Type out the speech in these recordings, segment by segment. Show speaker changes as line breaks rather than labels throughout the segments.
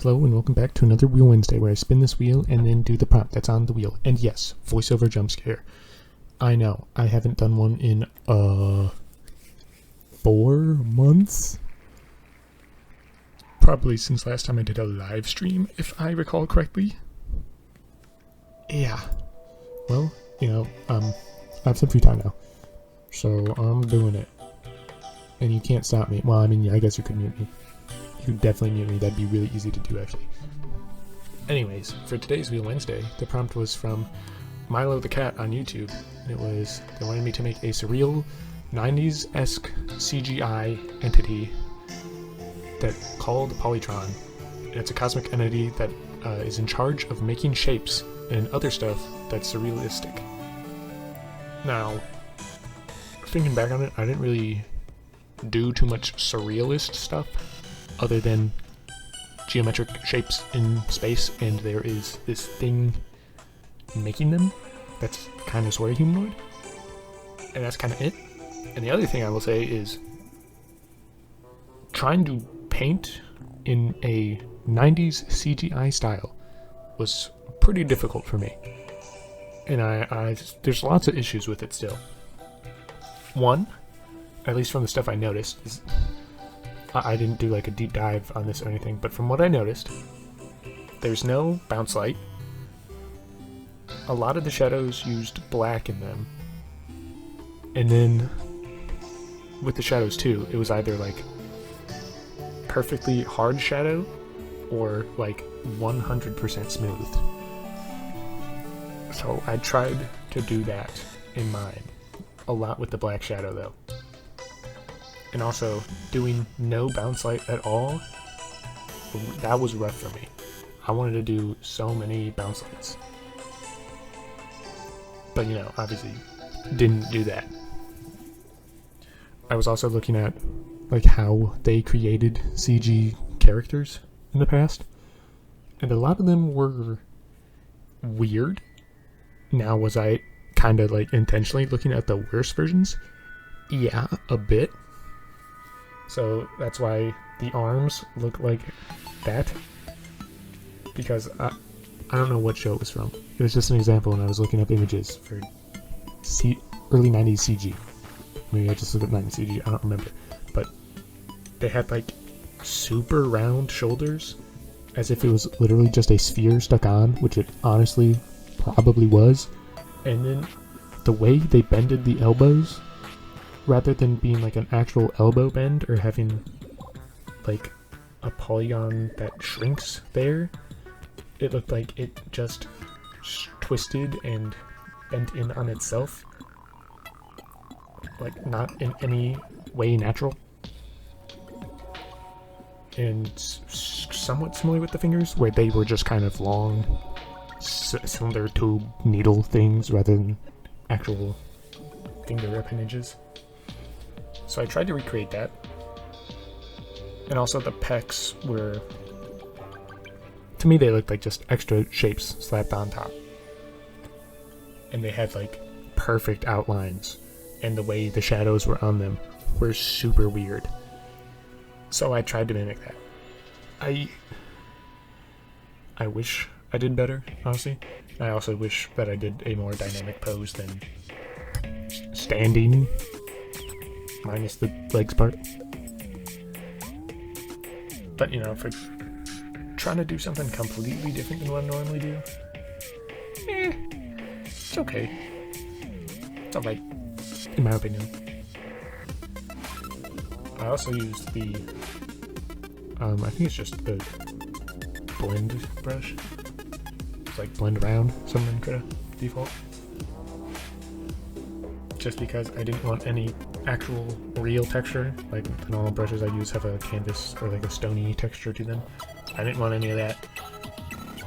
Hello and welcome back to another Wheel Wednesday where I spin this wheel and then do the prompt that's on the wheel. And yes, voiceover jump scare. I know, I haven't done one in 4 months? Probably since last time I did a live stream, if I recall correctly. Yeah. Well, I have some free time now. So I'm doing it. And you can't stop me. Well, I mean, yeah, I guess you could mute me. You could definitely mute me. That'd be really easy to do, actually. Anyways, for today's Wheel Wednesday, the prompt was from Milo the Cat on YouTube. And it was, they wanted me to make a surreal, 90s-esque CGI entity that called Polytron. And it's a cosmic entity that is in charge of making shapes and other stuff that's surrealistic. Now, thinking back on it, I didn't really do too much surrealist stuff other than geometric shapes in space, and there is this thing making them that's kind of sort of humanoid, and that's kind of it. And the other thing I will say is trying to paint in a 90s CGI style was pretty difficult for me, and there's lots of issues with it still. One, at least from the stuff I noticed, is I didn't do like a deep dive on this or anything, but from what I noticed, there's no bounce light. A lot of the shadows used black in them, and then with the shadows too, it was either like perfectly hard shadow or like 100% smooth. So I tried to do that in mine a lot with the black shadow though. And also, doing no bounce light at all, that was rough for me. I wanted to do so many bounce lights. But obviously, didn't do that. I was also looking at like how they created CG characters in the past, and a lot of them were weird. Now, was I kind of like intentionally looking at the worst versions? Yeah, a bit. So that's why the arms look like that, because I don't know what show it was from. It was just an example when I was looking up images for early 90s CG. Maybe I just looked at 90s CG, I don't remember. But they had like super round shoulders, as if it was literally just a sphere stuck on, which it honestly probably was. And then the way they bended the elbows, rather than being like an actual elbow bend or having like a polygon that shrinks there, it looked like it just twisted and bent in on itself, like not in any way natural. And somewhat similar with the fingers, where they were just kind of long cylinder tube needle things rather than actual finger appendages. So I tried to recreate that. And also the pecs were, to me they looked like just extra shapes slapped on top. And they had like perfect outlines, and the way the shadows were on them were super weird. So I tried to mimic that. I wish I did better, honestly. I also wish that I did a more dynamic pose than standing, minus the legs part. But for trying to do something completely different than what I normally do, it's okay. It's alright, in my opinion. I also used the, I think it's just the blend brush. It's like blend around, something could have default. Just because I didn't want any actual real texture. Like the normal brushes I use have a canvas or like a stony texture to them. I didn't want any of that.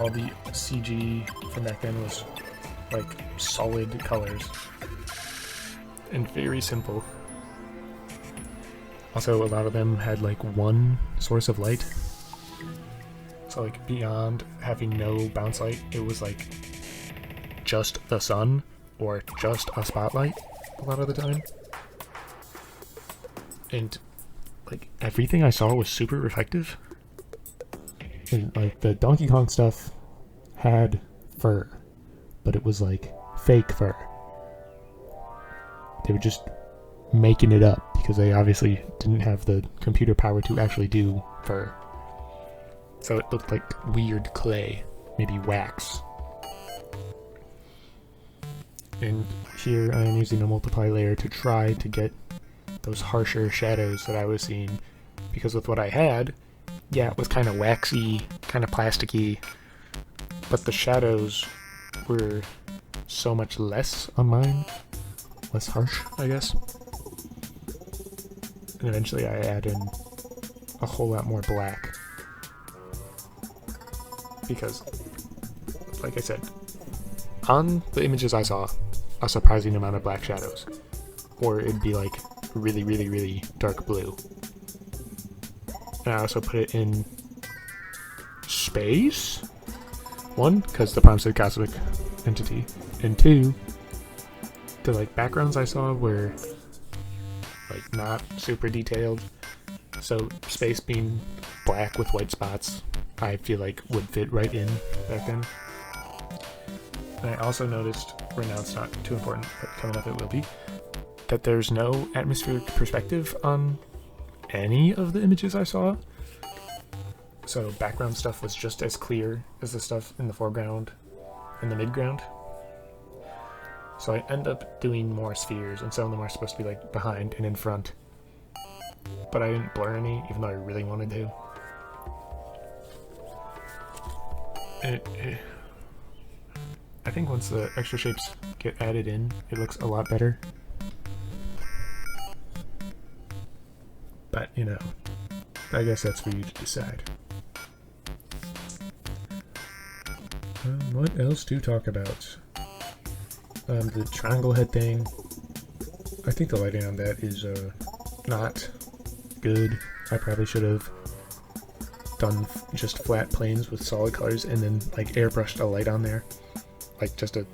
All the CG from back then was like solid colors and very simple. Also, a lot of them had like one source of light. So like beyond having no bounce light, it was like just the sun or just a spotlight a lot of the time. And like everything I saw was super reflective. And like the Donkey Kong stuff had fur, but it was like fake fur. They were just making it up because they obviously didn't have the computer power to actually do fur. So it looked like weird clay, maybe wax. And here I am using a multiply layer to try to get those harsher shadows that I was seeing, because with what I had, yeah, it was kind of waxy, kind of plasticky, but the shadows were so much less on mine, less harsh, I guess. And eventually I add in a whole lot more black, because, like I said, on the images I saw, a surprising amount of black shadows, or it'd be like really, really, really dark blue. And I also put it in space. One, because the prompt said cosmic entity, and two, the like backgrounds I saw were like not super detailed, so space being black with white spots I feel like would fit right in back then. And I also noticed, right now it's not too important, but coming up it will be, that there's no atmospheric perspective on any of the images I saw. So background stuff was just as clear as the stuff in the foreground and the midground. So I end up doing more spheres, and some of them are supposed to be like behind and in front. But I didn't blur any, even though I really wanted to. I think once the extra shapes get added in, it looks a lot better. But, you know, I guess that's for you to decide. What else to talk about? The triangle head thing. I think the lighting on that is not good. I probably should have done just flat planes with solid colors and then like airbrushed a light on there, like just a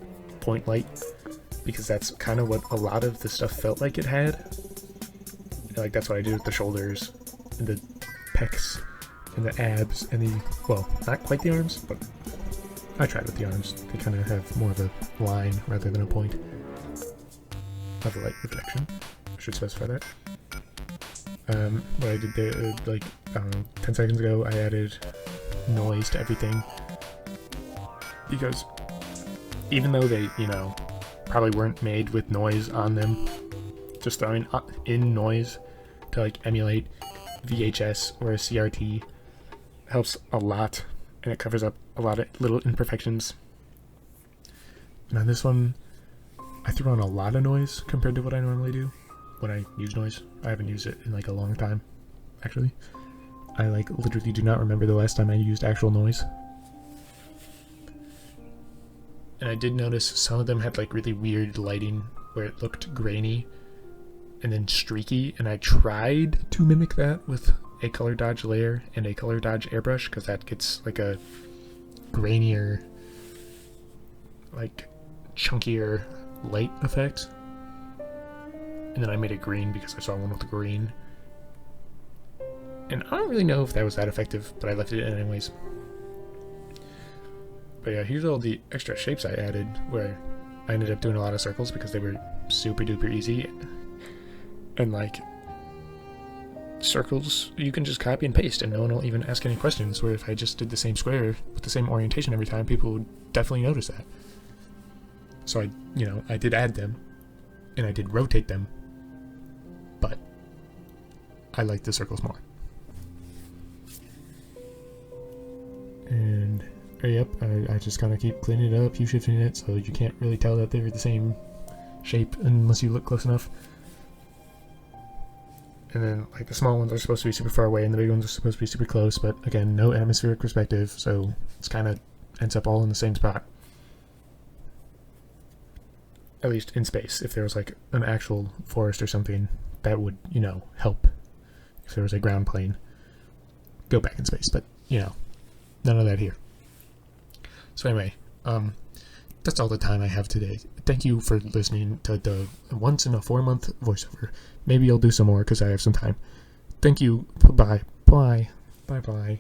point light, because that's kind of what a lot of the stuff felt like it had. Like that's what I did with the shoulders and the pecs and the abs and the, well, not quite the arms, but I tried with the arms. They kind of have more of a line rather than a point of a light reflection. I should specify that. What I did there, like, I don't know, 10 seconds ago, I added noise to everything, because even though they, you know, probably weren't made with noise on them, just throwing in noise to like emulate VHS or a CRT helps a lot, and it covers up a lot of little imperfections. Now this one, I threw on a lot of noise compared to what I normally do when I use noise. I haven't used it in like a long time, actually. I like literally do not remember the last time I used actual noise. And I did notice some of them had like really weird lighting where it looked grainy and then streaky, and I tried to mimic that with a color dodge layer and a color dodge airbrush, because that gets like a grainier, like chunkier light effect. And then I made it green because I saw one with green. And I don't really know if that was that effective, but I left it in anyways. But yeah, here's all the extra shapes I added, where I ended up doing a lot of circles because they were super duper easy. And like, circles you can just copy and paste and no one will even ask any questions, where if I just did the same square with the same orientation every time, people would definitely notice that. So I, you know, I did add them and I did rotate them, but I like the circles more. And yep, I just kind of keep cleaning it up, U-shifting it, so you can't really tell that they're the same shape unless you look close enough. And then, like, the small ones are supposed to be super far away, and the big ones are supposed to be super close, but again, no atmospheric perspective, so it's kind of ends up all in the same spot. At least in space. If there was, like, an actual forest or something, that would, you know, help. If there was a ground plane, go back in space, but, you know, none of that here. So anyway, that's all the time I have today. Thank you for listening to the once in a 4-month voiceover. Maybe I'll do some more because I have some time. Thank you. Bye-bye. Bye. Bye-bye.